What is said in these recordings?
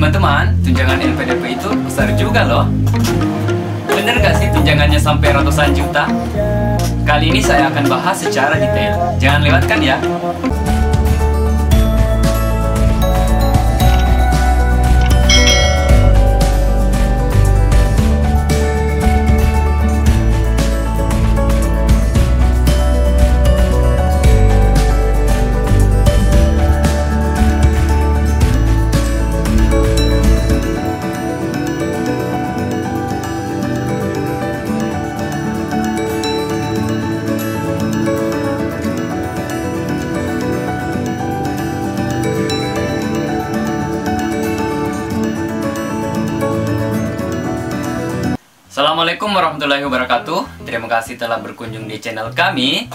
Teman-teman, tunjangan LPDP itu besar juga loh. Bener gak sih tunjangannya sampai ratusan juta? Kali ini saya akan bahas secara detail. Jangan lewatkan ya. Assalamualaikum warahmatullahi wabarakatuh. Terima kasih telah berkunjung di channel kami,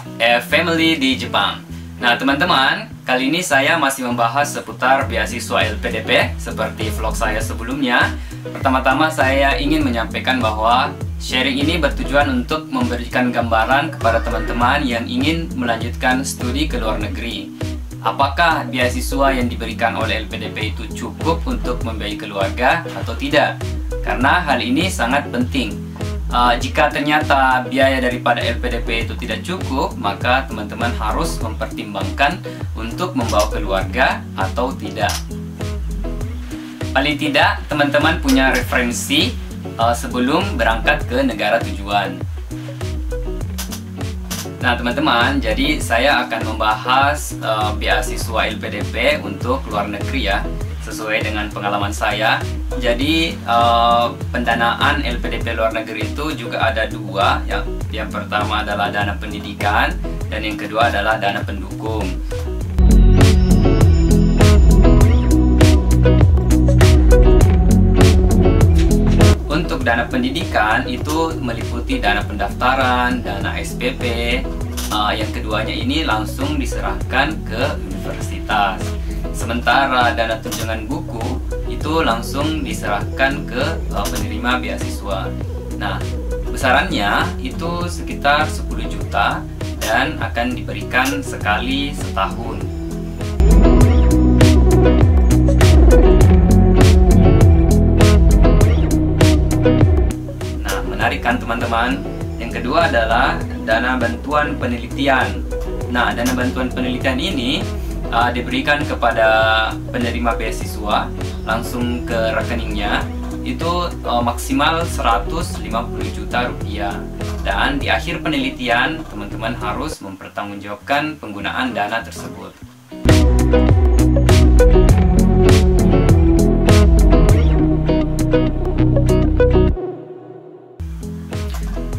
Family di Jepang. Nah teman-teman, kali ini saya masih membahas seputar beasiswa LPDP seperti vlog saya sebelumnya. Pertama-tama saya ingin menyampaikan bahwa sharing ini bertujuan untuk memberikan gambaran kepada teman-teman yang ingin melanjutkan studi ke luar negeri. Apakah beasiswa yang diberikan oleh LPDP itu cukup untuk membiayai keluarga atau tidak? Karena hal ini sangat penting. Jika ternyata biaya daripada LPDP itu tidak cukup, maka teman-teman harus mempertimbangkan untuk membawa keluarga atau tidak. Paling tidak, teman-teman punya referensi sebelum berangkat ke negara tujuan. Nah teman-teman, jadi saya akan membahas beasiswa LPDP untuk luar negeri ya, sesuai dengan pengalaman saya. Jadi pendanaan LPDP luar negeri itu juga ada dua. Yang pertama adalah dana pendidikan dan yang kedua adalah dana pendukung. Untuk dana pendidikan itu meliputi dana pendaftaran, dana SPP. Yang keduanya ini langsung diserahkan ke universitas. Sementara dana tunjangan buku itu langsung diserahkan ke penerima beasiswa. Nah, besarannya itu sekitar 10 juta dan akan diberikan sekali setahun. Nah, menarik kan teman-teman? Yang kedua adalah dana bantuan penelitian. Nah, dana bantuan penelitian ini diberikan kepada penerima beasiswa langsung ke rekeningnya. Itu maksimal 150 juta rupiah. Dan di akhir penelitian, teman-teman harus mempertanggungjawabkan penggunaan dana tersebut.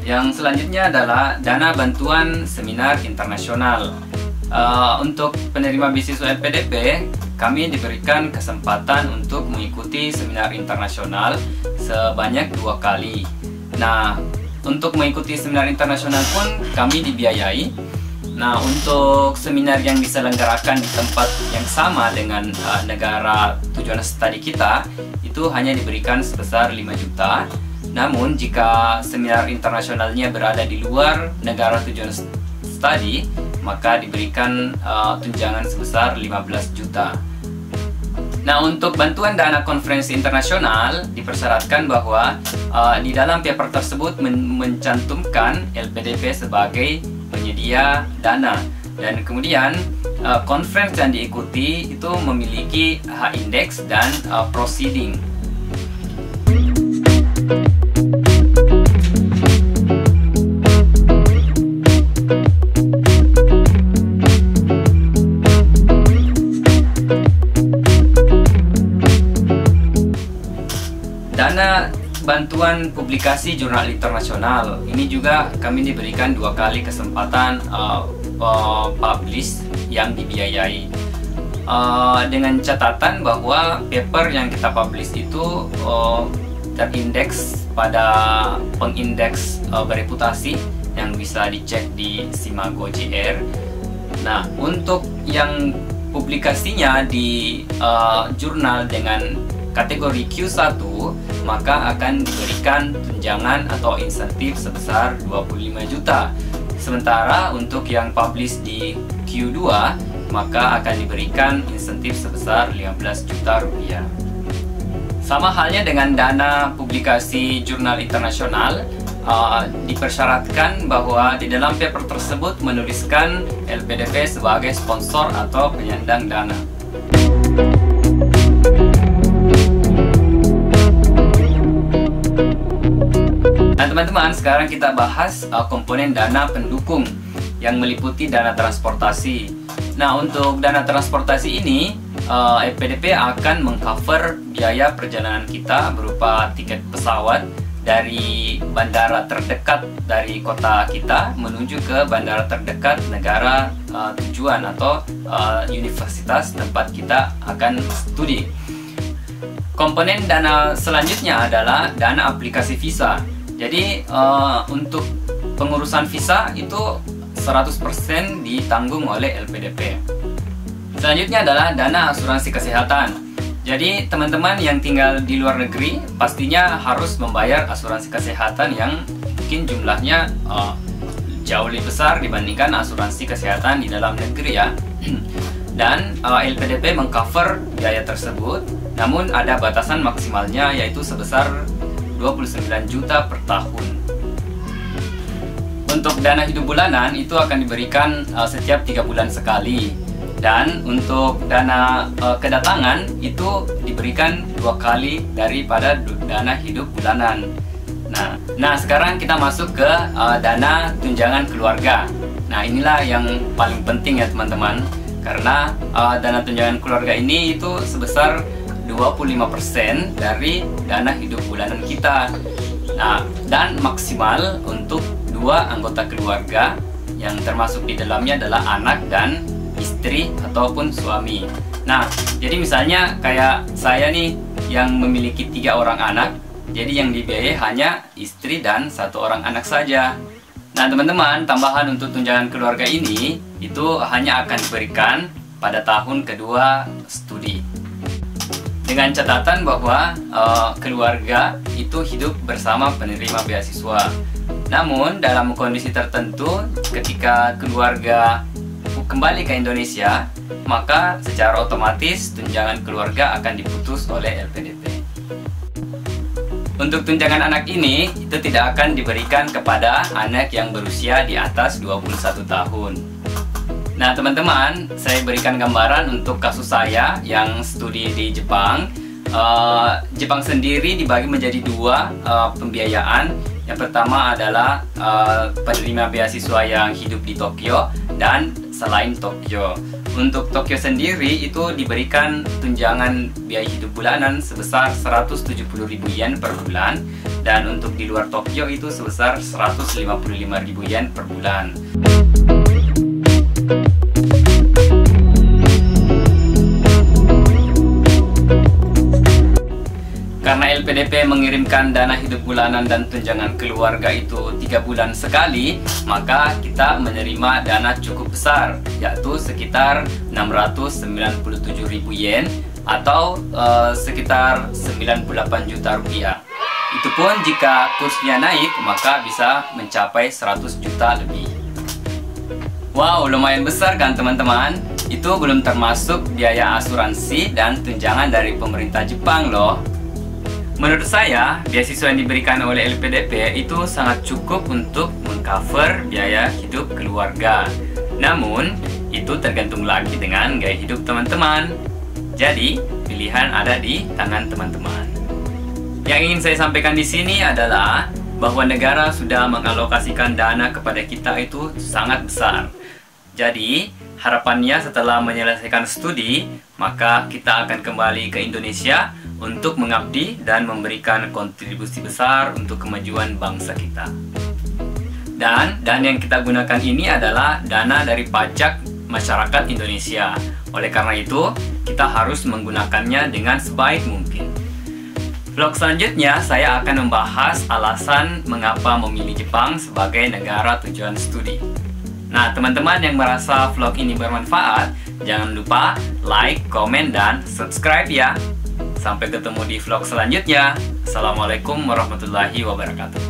Yang selanjutnya adalah dana bantuan seminar internasional. Untuk penerima beasiswa LPDP, kami diberikan kesempatan untuk mengikuti seminar internasional sebanyak 2 kali. Nah, untuk mengikuti seminar internasional pun kami dibiayai. Nah, untuk seminar yang diselenggarakan di tempat yang sama dengan negara tujuan studi kita, itu hanya diberikan sebesar 5 juta. Namun, jika seminar internasionalnya berada di luar negara tujuan studi, maka diberikan tunjangan sebesar 15 juta. Nah, untuk bantuan dana konferensi internasional dipersyaratkan bahwa di dalam paper tersebut mencantumkan LPDP sebagai penyedia dana, dan kemudian conference yang diikuti itu memiliki H-index dan proceeding. Dana bantuan publikasi jurnal internasional ini juga kami diberikan 2 kali kesempatan publish yang dibiayai, dengan catatan bahwa paper yang kita publish itu terindeks pada pengindeks bereputasi yang bisa dicek di Simago JR. Nah, untuk yang publikasinya di jurnal dengan kategori Q1, maka akan diberikan tunjangan atau insentif sebesar 25 juta. Sementara untuk yang publish di Q2, maka akan diberikan insentif sebesar 15 juta rupiah. Sama halnya dengan dana publikasi jurnal internasional, dipersyaratkan bahwa di dalam paper tersebut menuliskan LPDP sebagai sponsor atau penyandang dana. Nah teman-teman, sekarang kita bahas komponen dana pendukung yang meliputi dana transportasi. Nah untuk dana transportasi ini, LPDP akan mengcover biaya perjalanan kita berupa tiket pesawat dari bandara terdekat dari kota kita menuju ke bandara terdekat negara tujuan atau universitas tempat kita akan studi. Komponen dana selanjutnya adalah dana aplikasi visa. Jadi untuk pengurusan visa itu 100% ditanggung oleh LPDP. Selanjutnya adalah dana asuransi kesehatan. Jadi teman-teman yang tinggal di luar negeri pastinya harus membayar asuransi kesehatan yang mungkin jumlahnya jauh lebih besar dibandingkan asuransi kesehatan di dalam negeri ya. Dan LPDP mengcover biaya tersebut, namun ada batasan maksimalnya yaitu sebesar 29 juta per tahun. Untuk dana hidup bulanan itu akan diberikan setiap 3 bulan sekali. Dan untuk dana kedatangan itu diberikan 2 kali daripada dana hidup bulanan. Nah sekarang kita masuk ke dana tunjangan keluarga. Nah inilah yang paling penting ya teman-teman, karena dana tunjangan keluarga ini itu sebesar 25% dari dana hidup bulanan kita. Nah dan maksimal untuk 2 anggota keluarga yang termasuk di dalamnya adalah anak dan istri ataupun suami. Nah, jadi misalnya kayak saya nih yang memiliki 3 orang anak, jadi yang dibiayai hanya istri dan 1 orang anak saja. Nah, teman-teman, tambahan untuk tunjangan keluarga ini itu hanya akan diberikan pada tahun kedua studi. Dengan catatan bahwa keluarga itu hidup bersama penerima beasiswa. Namun, dalam kondisi tertentu ketika keluarga kembali ke Indonesia, maka secara otomatis tunjangan keluarga akan diputus oleh LPDP. Untuk tunjangan anak ini, itu tidak akan diberikan kepada anak yang berusia di atas 21 tahun. Nah teman-teman, saya berikan gambaran untuk kasus saya yang studi di Jepang. Jepang sendiri dibagi menjadi 2 pembiayaan. Yang pertama adalah penerima beasiswa yang hidup di Tokyo dan selain Tokyo. Untuk Tokyo sendiri itu diberikan tunjangan biaya hidup bulanan sebesar 170.000 yen per bulan, dan untuk di luar Tokyo itu sebesar 155.000 yen per bulan. Karena LPDP mengirimkan dana hidup bulanan dan tunjangan keluarga itu 3 bulan sekali, maka kita menerima dana cukup besar, yaitu sekitar 697.000 yen atau sekitar 98 juta rupiah. Itu pun jika kursnya naik, maka bisa mencapai 100 juta lebih. Wow, lumayan besar kan teman-teman? Itu belum termasuk biaya asuransi dan tunjangan dari pemerintah Jepang loh. Menurut saya, beasiswa yang diberikan oleh LPDP itu sangat cukup untuk mengcover biaya hidup keluarga. Namun, itu tergantung lagi dengan gaya hidup teman-teman. Jadi, pilihan ada di tangan teman-teman. Yang ingin saya sampaikan di sini adalah bahwa negara sudah mengalokasikan dana kepada kita itu sangat besar. Jadi, harapannya setelah menyelesaikan studi, maka kita akan kembali ke Indonesia untuk mengabdi dan memberikan kontribusi besar untuk kemajuan bangsa kita. Dan yang kita gunakan ini adalah dana dari pajak masyarakat Indonesia. Oleh karena itu, kita harus menggunakannya dengan sebaik mungkin. Vlog selanjutnya, saya akan membahas alasan mengapa memilih Jepang sebagai negara tujuan studi. Nah, teman-teman yang merasa vlog ini bermanfaat, jangan lupa like, komen, dan subscribe ya. Sampai ketemu di vlog selanjutnya. Assalamualaikum warahmatullahi wabarakatuh.